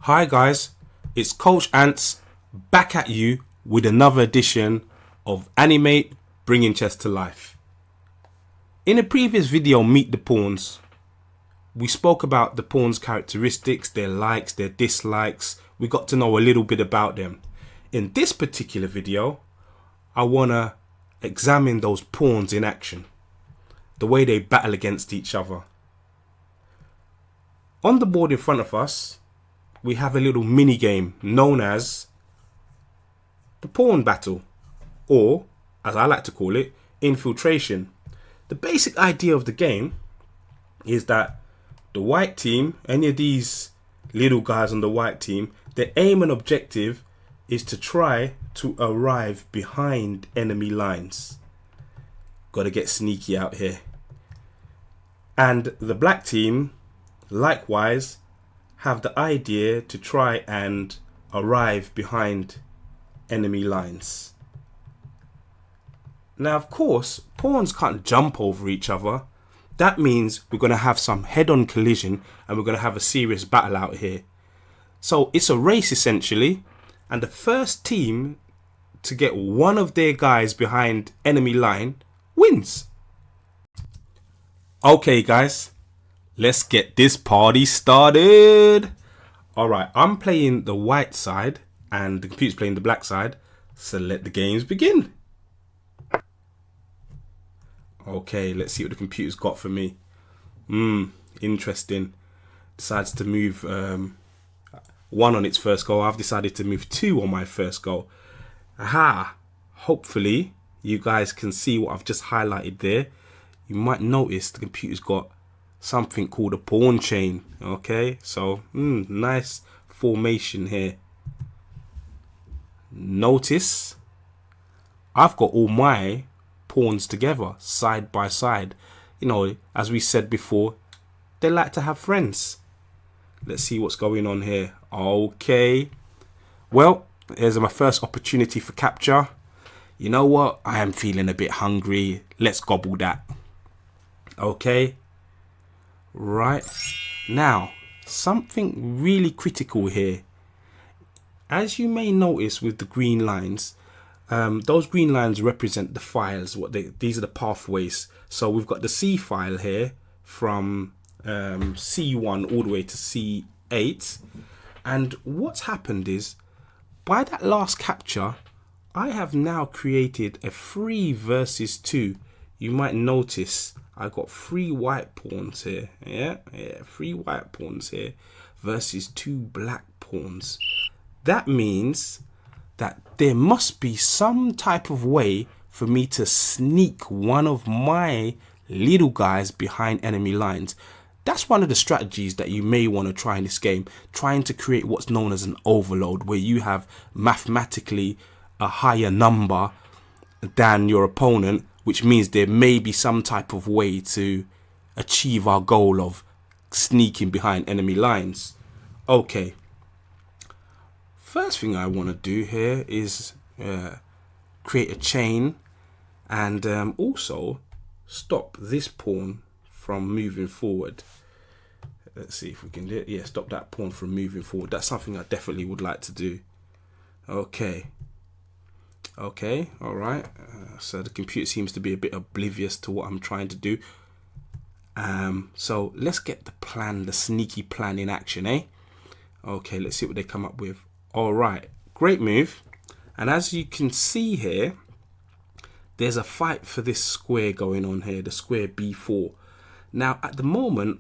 Hi guys, it's Coach Ants back at you with another edition of Animate, bringing chess to life. In a previous video, Meet the Pawns, we spoke about the pawns' characteristics, their likes, their dislikes. We got to know a little bit about them. In this particular video, I want to examine those pawns in action, the way they battle against each other. On the board in front of us, we have a little mini game known as the pawn battle, or as I like to call it, infiltration. The basic idea of the game is that the white team, any of these little guys on the white team, their aim and objective is to try to arrive behind enemy lines. Got to get sneaky out here. And the black team, likewise, have the idea to try and arrive behind enemy lines. Now, of course, pawns can't jump over each other. That means we're going to have some head-on collision and we're going to have a serious battle out here. So it's a race essentially, and the first team to get one of their guys behind enemy line wins. Okay guys, let's get this party started. Alright, I'm playing the white side and the computer's playing the black side, so let the games begin. Okay, let's see what the computer's got for me. Interesting. Decides to move 1 on its first goal. I've decided to move 2 on my first goal. Aha! Hopefully you guys can see what I've just highlighted there. You might notice the computer's got something called a pawn chain. Okay, so nice formation here. Notice I've got all my pawns together side by side. You know, as we said before, they like to have friends. Let's see what's going on here. Okay, well, here's my first opportunity for capture. You know what, I am feeling a bit hungry. Let's gobble that. Okay, right now, something really critical here. As you may notice with the green lines, those green lines represent the files. These are the pathways. So we've got the C file here from C1 all the way to C8. And what's happened is, by that last capture, I have now created a 3 versus 2. You might notice I got 3 white pawns here. Yeah, 3 white pawns here versus 2 black pawns. That means that there must be some type of way for me to sneak one of my little guys behind enemy lines. That's one of the strategies that you may want to try in this game, trying to create what's known as an overload, where you have mathematically a higher number than your opponent, which means there may be some type of way to achieve our goal of sneaking behind enemy lines. Okay. First thing I want to do here is create a chain and also stop this pawn from moving forward. Let's see if we can do it. Yeah, stop that pawn from moving forward. That's something I definitely would like to do. Okay. Okay, all right. So the computer seems to be a bit oblivious to what I'm trying to do. So let's get the plan, the sneaky plan in action, eh? Okay, let's see what they come up with. All right, great move. And as you can see here, there's a fight for this square going on here, the square B4. Now, at the moment,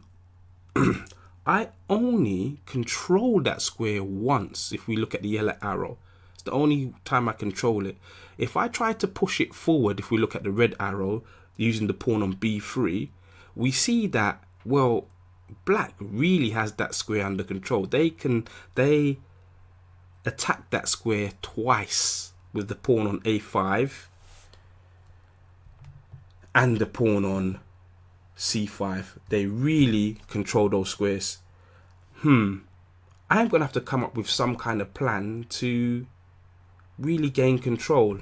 I only control that square once. If we look at the yellow arrow, it's the only time I control it. If I try to push it forward, if we look at the red arrow, using the pawn on B3, we see that, well, black really has that square under control. They attack that square twice with the pawn on A5 and the pawn on C5. They really control those squares. I'm gonna have to come up with some kind of plan to really gain control,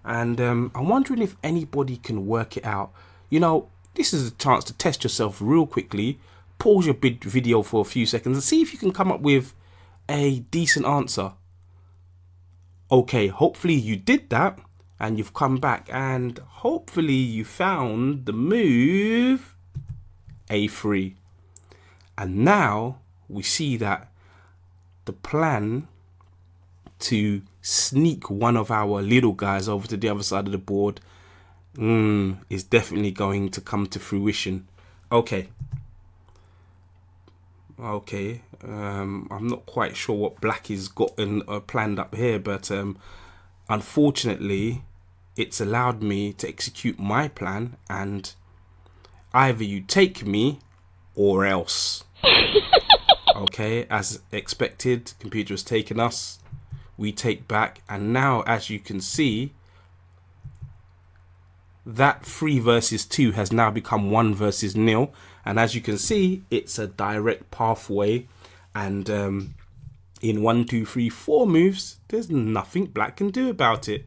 and I'm wondering if anybody can work it out. You know, this is a chance to test yourself real quickly. Pause your video for a few seconds and see if you can come up with a decent answer. Okay, hopefully you did that and you've come back and hopefully you found the move A3. And now we see that the plan to sneak one of our little guys over to the other side of the board is definitely going to come to fruition. Okay, I'm not quite sure what black is gotten planned up here, but unfortunately it's allowed me to execute my plan, and either you take me or else. Okay, as expected, computer has taken us, we take back, and now as you can see, that 3 versus 2 has now become 1 versus 0, and as you can see, it's a direct pathway, and in 1, 2, 3, 4 moves, there's nothing black can do about it.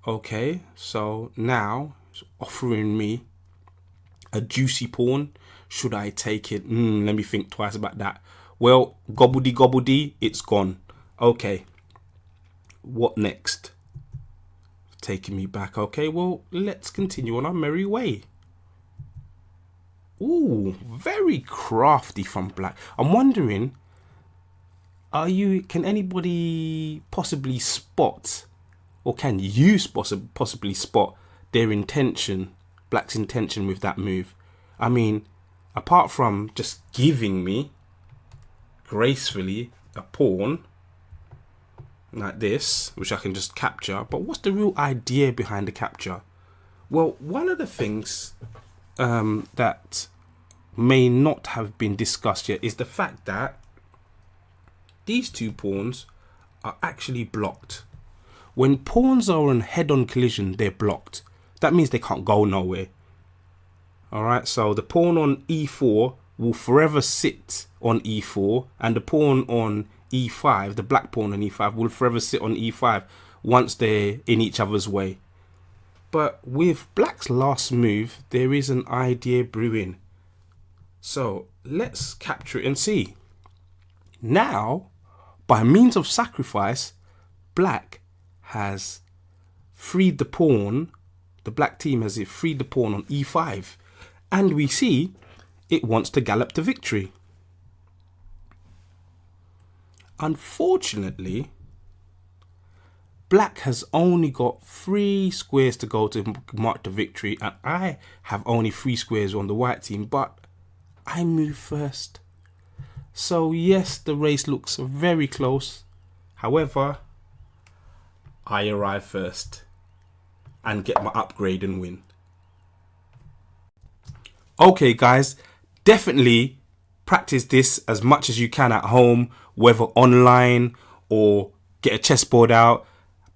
Okay, so now it's offering me a juicy pawn. Should I take it? Let me think twice about that. Well, gobbledy, it's gone. Okay, what next? Taking me back. Okay, well, let's continue on our merry way. Ooh, very crafty from black. I'm wondering, can anybody possibly spot, or can you possibly spot their intention, black's intention with that move? I mean, apart from just giving me gracefully a pawn like this, which I can just capture, but what's the real idea behind the capture? Well, one of the things that may not have been discussed yet is the fact that these 2 pawns are actually blocked. When pawns are on head-on collision, they're blocked. That means they can't go nowhere. Alright, so the pawn on e4 will forever sit on e4, and the pawn on e5, the black pawn on e5, will forever sit on e5 once they're in each other's way. But with black's last move, there is an idea brewing. So let's capture it and see. Now, by means of sacrifice, black has freed the pawn, the black team has freed the pawn on e5, and we see it wants to gallop to victory. Unfortunately, black has only got 3 squares to go to mark the victory, and I have only 3 squares on the white team, but I move first. So yes, the race looks very close. However, I arrive first and get my upgrade and win. Okay guys, definitely practice this as much as you can at home, whether online or get a chessboard out.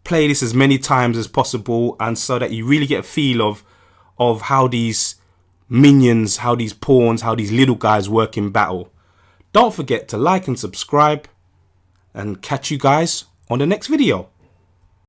Play this as many times as possible, and so that you really get a feel of how these minions, how these pawns, how these little guys work in battle. Don't forget to like and subscribe, and catch you guys on the next video.